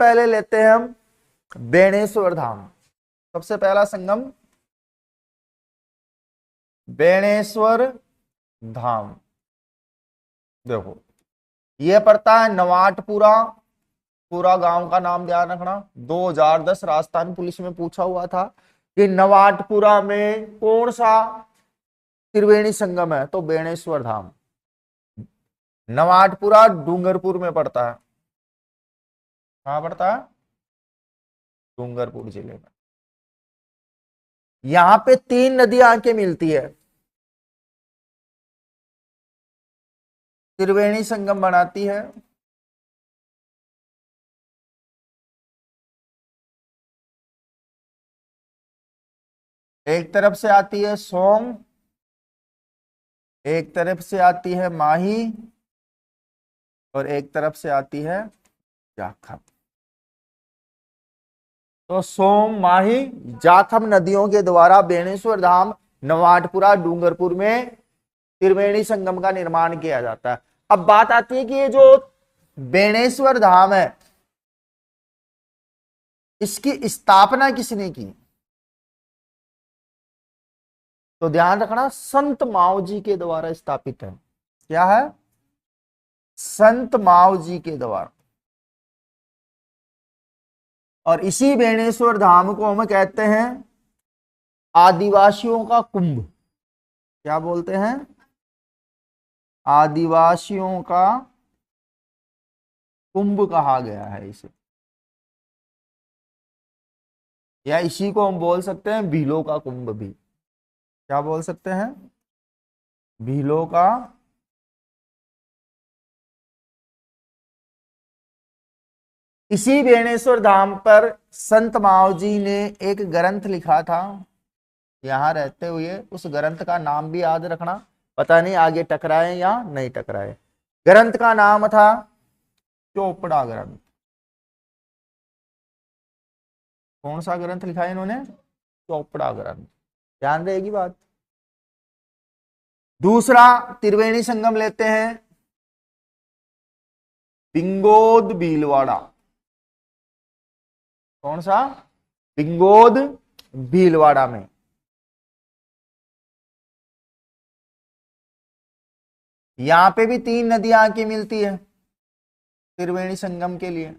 पहले लेते हैं हम बेणेश्वर धाम। सबसे पहला संगम बेणेश्वर धाम। देखो ये पड़ता है नवाटपुरा, पूरा गांव का नाम ध्यान रखना। 2010 राजस्थान पुलिस में पूछा हुआ था कि नवाटपुरा में कौन सा त्रिवेणी संगम है, तो बेणेश्वर धाम। नवाटपुरा डूंगरपुर में पड़ता है। कहां पड़ता है? डूंगरपुर जिले में। यहां पे 3 नदियां आके मिलती है, त्रिवेणी संगम बनाती है। एक तरफ से आती है सोम, एक तरफ से आती है माही, और एक तरफ से आती है जाखम। तो सोम, माही, जाखम नदियों के द्वारा बेणेश्वर धाम, नवाटपुरा, डूंगरपुर में त्रिवेणी संगम का निर्माण किया जाता है। अब बात आती है कि ये जो बेणेश्वर धाम है, इसकी स्थापना किसने की? तो ध्यान रखना, संत मावजी के द्वारा स्थापित है। क्या है? संत मावजी के द्वारा। और इसी बेणेश्वर धाम को हम कहते हैं आदिवासियों का कुंभ। क्या बोलते हैं? आदिवासियों का कुंभ कहा गया है इसे, या इसी को हम बोल सकते हैं भीलों का कुंभ भी। क्या बोल सकते हैं? भीलों का। इसी बेणेश्वर धाम पर संत मावजी ने एक ग्रंथ लिखा था, यहां रहते हुए। उस ग्रंथ का नाम भी याद रखना, पता नहीं आगे टकराए या नहीं टकराए। ग्रंथ का नाम था चोपड़ा ग्रंथ। कौन सा ग्रंथ लिखा है इन्होंने? चोपड़ा ग्रंथ। ध्यान रहेगी बात। दूसरा त्रिवेणी संगम लेते हैं बिंगोद भीलवाड़ा। कौन सा? बिंगोद भीलवाड़ा में। यहां पे भी 3 नदियां आके मिलती है त्रिवेणी संगम के लिए।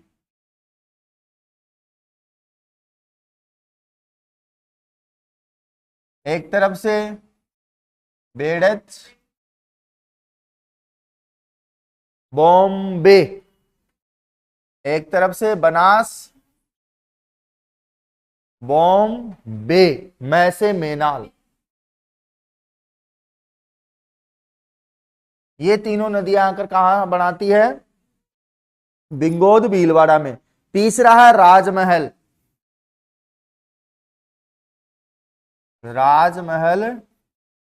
एक तरफ से बेड़च, बॉम्बे, एक तरफ से बनास, बॉम्बे, मैं से मेनाल। ये तीनों नदियां आकर कहां बनाती है? बिंगोद भीलवाड़ा में। तीसरा है राजमहल। राजमहल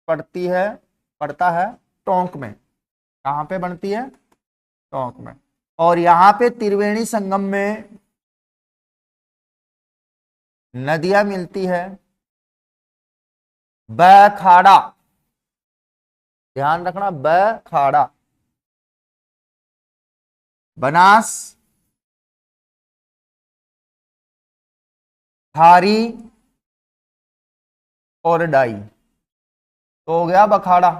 पड़ता है टोंक में। कहां पे बनती है? टोंक में। और यहां पे त्रिवेणी संगम में नदियां मिलती है। बखाड़ा, ध्यान रखना, बखाड़ा, बनास, खारी और डाई। तो हो गया बखाड़ा।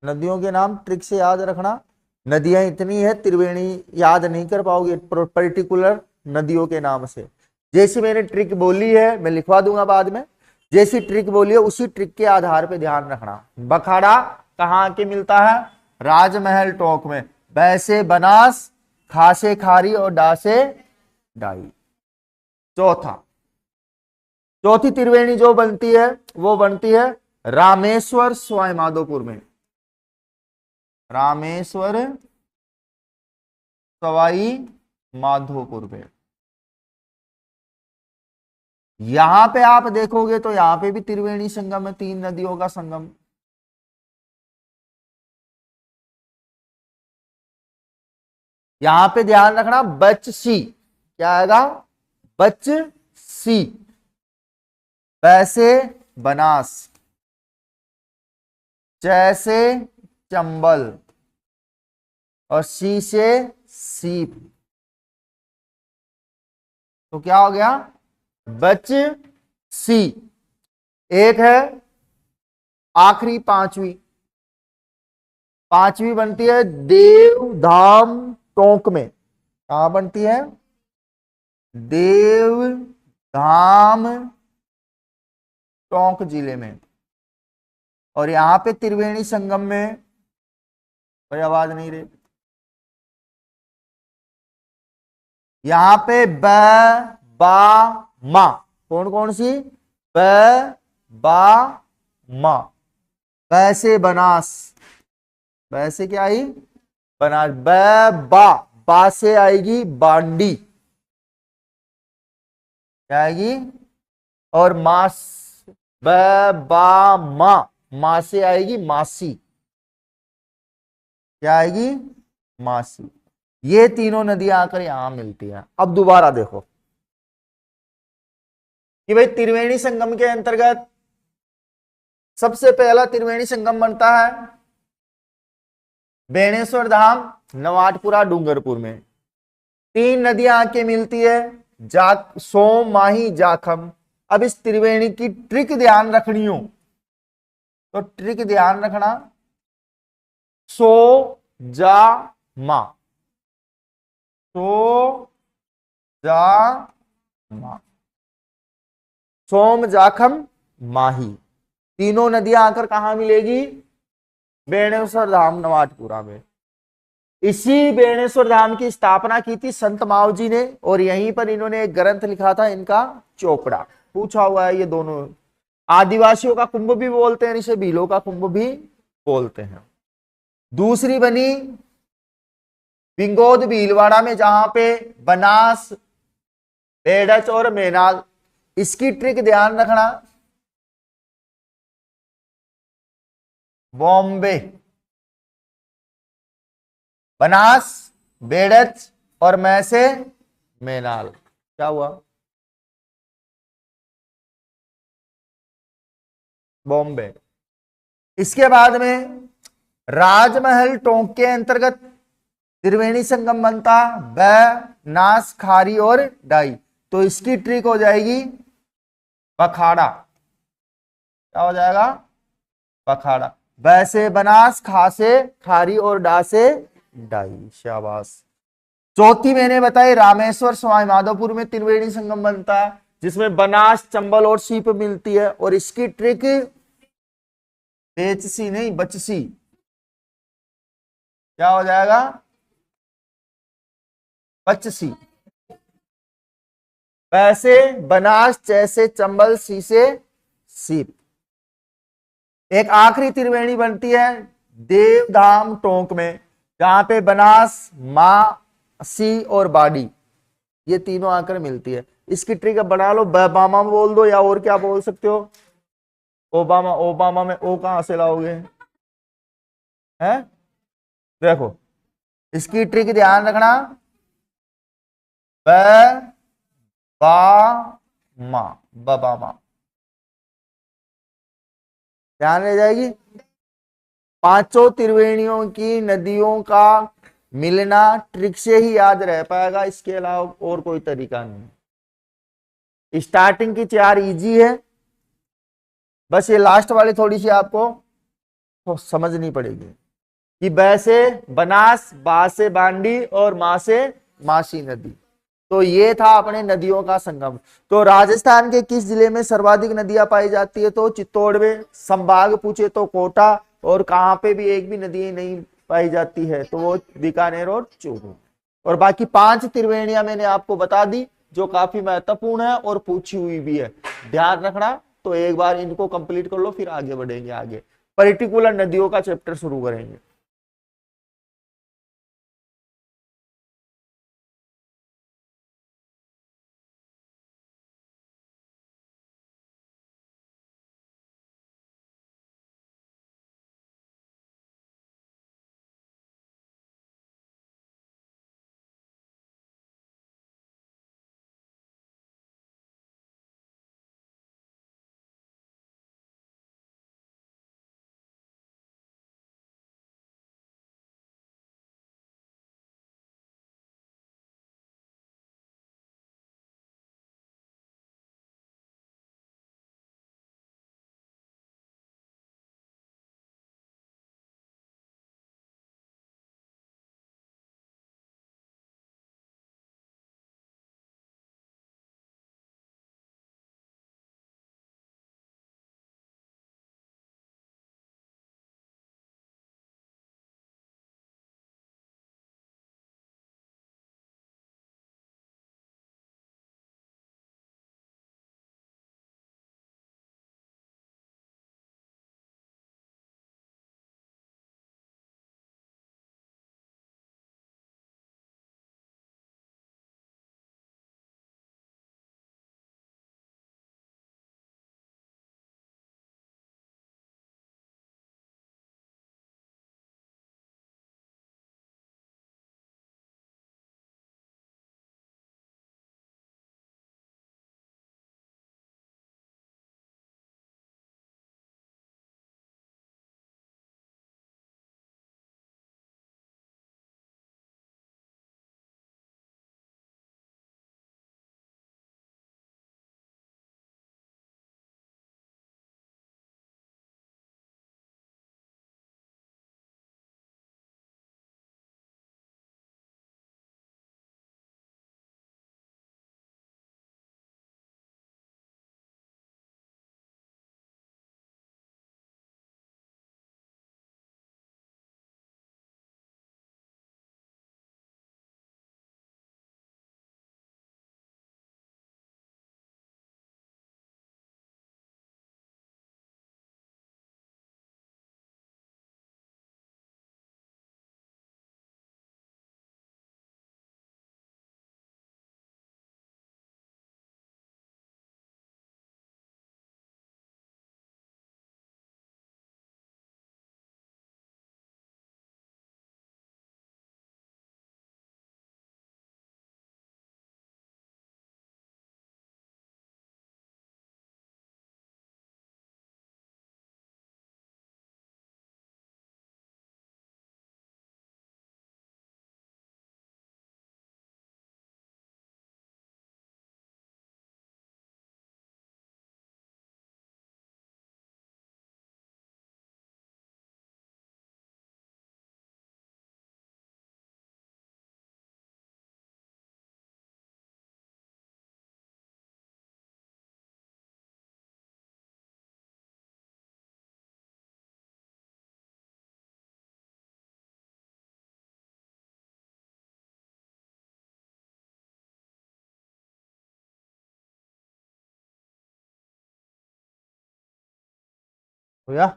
नदियों के नाम ट्रिक से याद रखना। नदियां इतनी है, त्रिवेणी याद नहीं कर पाओगे पर्टिकुलर नदियों के नाम से। जैसी मैंने ट्रिक बोली है मैं लिखवा दूंगा बाद में, जैसी ट्रिक बोली है उसी ट्रिक के आधार पे ध्यान रखना। बखाड़ा कहां के मिलता है? राजमहल टोंक में। बैसे बनास, खासे खारी और डासे डाई। चौथी त्रिवेणी जो बनती है वो बनती है रामेश्वर सवाई माधोपुर में। रामेश्वर सवाई माधोपुर में। यहां पे आप देखोगे तो यहां पे भी त्रिवेणी संगम है, 3 नदियों का संगम। यहां पे ध्यान रखना, बच सी। क्या आएगा? बच सी। पैसे बनास, जैसे चंबल, और सी से सीप। तो क्या हो गया, बच सी। एक है आखिरी पांचवी, पांचवी बनती है देवधाम टोंक में। कहां बनती है, देवधाम टोंक जिले में। और यहां पे त्रिवेणी संगम में, कोई आवाज नहीं रही, यहां पे ब बा मा, कौन कौन सी, ब बा मा। वैसे बनास, वैसे क्या आई, बनास। बा से आएगी बांडी, क्या आएगी, और मास, ब बा मा से आएगी मासी, क्या आएगी, मासी। ये तीनों नदियां आकर यहां मिलती हैं। अब दोबारा देखो कि भाई त्रिवेणी संगम के अंतर्गत सबसे पहला त्रिवेणी संगम बनता है बेणेश्वर धाम नवाटपुरा डूंगरपुर में। तीन नदियां आके मिलती है, सोम माही जाखम। अब इस त्रिवेणी की ट्रिक ध्यान रखनी हो तो ट्रिक ध्यान रखना, सो जा मा, सो जा मा, सोम जाखम माही। तीनों नदियां आकर कहां मिलेगी, बेणेश्वर धाम नवाटपुरा में। इसी बेणेश्वर धाम की स्थापना की थी संत माव जी ने, और यहीं पर इन्होंने एक ग्रंथ लिखा था इनका चोपड़ा, पूछा हुआ है ये दोनों। आदिवासियों का कुंभ भी बोलते हैं इसे, भीलों का कुंभ भी बोलते हैं। दूसरी बनी विंगोद भीलवाड़ा में, जहां पे बनास, बेड़च और मेनाल। इसकी ट्रिक ध्यान रखना, बॉम्बे, बनास, बेड़च और मैसे मेनाल, क्या हुआ, बॉम्बे। इसके बाद में राजमहल टोंक के अंतर्गत त्रिवेणी संगम बनता, ब नास खारी और डाई। तो इसकी ट्रिक हो जाएगी बखाड़ा, क्या हो जाएगा, बखाड़ा। वैसे बनास, खा से खारी और डा से डाई, शाबाश। चौथी मैंने बताई रामेश्वर सवाई माधोपुर में त्रिवेणी संगम बनता है, जिसमें बनास, चंबल और सीप मिलती है। और इसकी ट्रिक बेचसी नहीं बचसी, क्या हो जाएगा, बचसी। वैसे बनास, जैसे चंबल, सी से सीप। एक आखिरी त्रिवेणी बनती है देवधाम टोंक में, जहां पे बनास, सी और बाडी, ये तीनों आकर मिलती है। इसकी ट्रिक बना लो, बामा बोल दो या और क्या बोल सकते हो, ओबामा। ओबामा में ओ कहां से लाओगे, हैं, देखो इसकी ट्रिक ध्यान रखना, ब बा मा, बबामा, ध्यान रह जाएगी। पांचों त्रिवेणियों की नदियों का मिलना ट्रिक से ही याद रह पाएगा, इसके अलावा और कोई तरीका नहीं। स्टार्टिंग की चार इजी है, बस ये लास्ट वाली थोड़ी सी आपको तो समझनी पड़ेगी कि ब से बनास, बा से बांडी और मा से मासी नदी। तो ये था अपने नदियों का संगम। तो राजस्थान के किस जिले में सर्वाधिक नदियां पाई जाती है, तो चित्तौड़ में। संभाग पूछे तो कोटा, और कहां पे भी एक भी नदी नहीं पाई जाती है तो वो बीकानेर और चूरू। और बाकी पांच त्रिवेणियां मैंने आपको बता दी, जो काफी महत्वपूर्ण है और पूछी हुई भी है, ध्यान रखना। तो एक बार इनको कंप्लीट कर लो, फिर आगे बढ़ेंगे, आगे पर्टिकुलर नदियों का चैप्टर शुरू करेंगे। हो गया।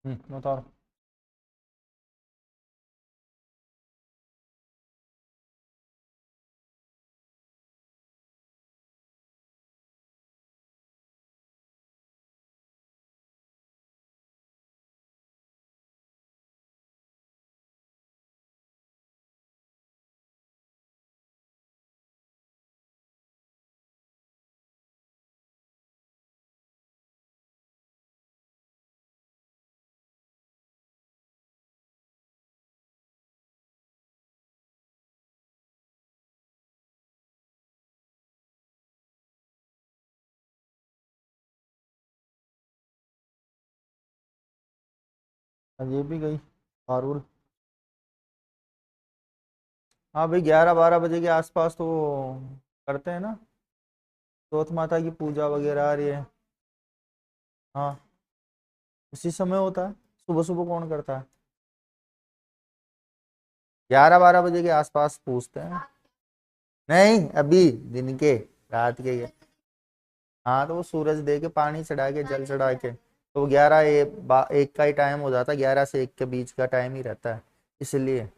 बताओ। ये भी गई पारुल। हाँ भाई 11-12 बजे के आसपास तो करते हैं ना, चौथ माता की पूजा वगैरह आ रही है। हाँ उसी समय होता है, सुबह सुबह कौन करता है। 11-12 बजे के आसपास पूछते हैं। नहीं अभी दिन के, रात के। हाँ तो वो सूरज दे के पानी चढ़ा के जल चढ़ा के तो 1 का ही टाइम हो जाता है, 11 से 1 के बीच का टाइम ही रहता है इसलिए।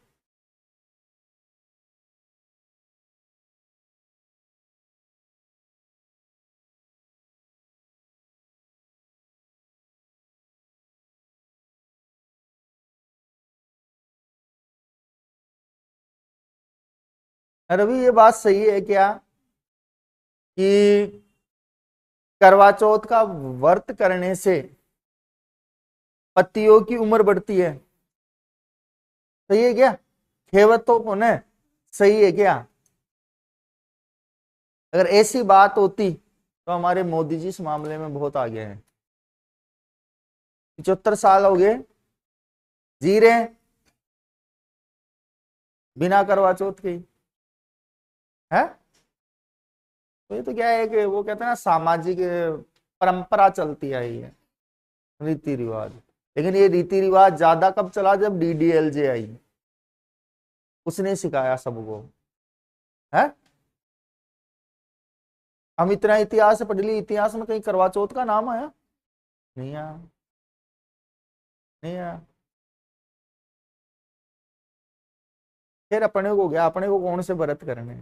रवि ये बात सही है क्या कि करवा चौथ का व्रत करने से पतियों की उम्र बढ़ती है, सही है क्या। खेवत तो कौन है, सही है क्या। अगर ऐसी बात होती तो हमारे मोदी जी इस मामले में बहुत आगे हैं। 75 साल हो गए जी रहे हैं बिना करवा चौथ के है। तो ये तो क्या है कि वो कहते हैं ना सामाजिक परंपरा चलती आई है, रीति रिवाज। लेकिन ये रीति रिवाज ज्यादा कब चला, जब डीडीएलजे आई, उसने सिखाया सबको है। हम इतना इतिहास पढ़ ली, इतिहास में कहीं करवा चौथ का नाम आया नहीं आया, नहीं आया। फिर अपने को गया, अपने को कौन से व्रत करने हैं।